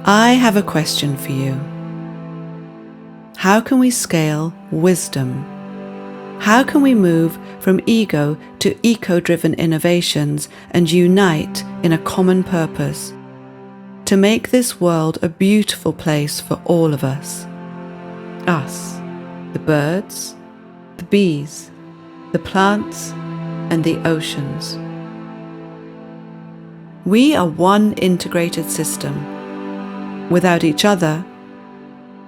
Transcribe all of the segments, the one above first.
I have a question for you. How can we scale wisdom? How can we move from ego to eco-driven innovations and unite in a common purpose to make this world a beautiful place for all of us? Us, the birds, the bees, the plants, and the oceans. We are one integrated system. Without each other,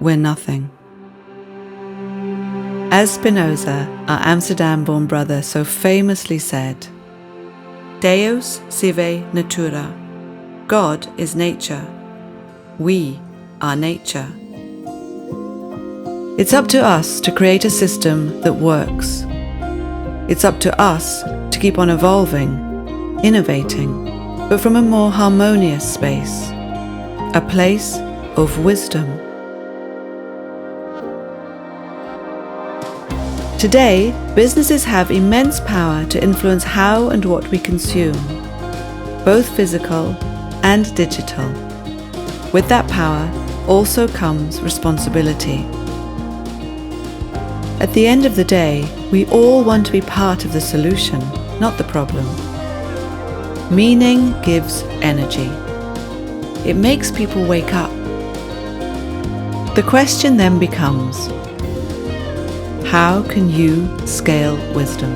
we're nothing. As Spinoza, our Amsterdam-born brother, so famously said, Deus sive natura. God is nature. We are nature. It's up to us to create a system that works. It's up to us to keep on evolving, innovating, but from a more harmonious space, a place of wisdom. Today, businesses have immense power to influence how and what we consume, both physical and digital. With that power also comes responsibility. At the end of the day, we all want to be part of the solution, not the problem. Meaning gives energy. It makes people wake up. The question then becomes, how can you scale wisdom?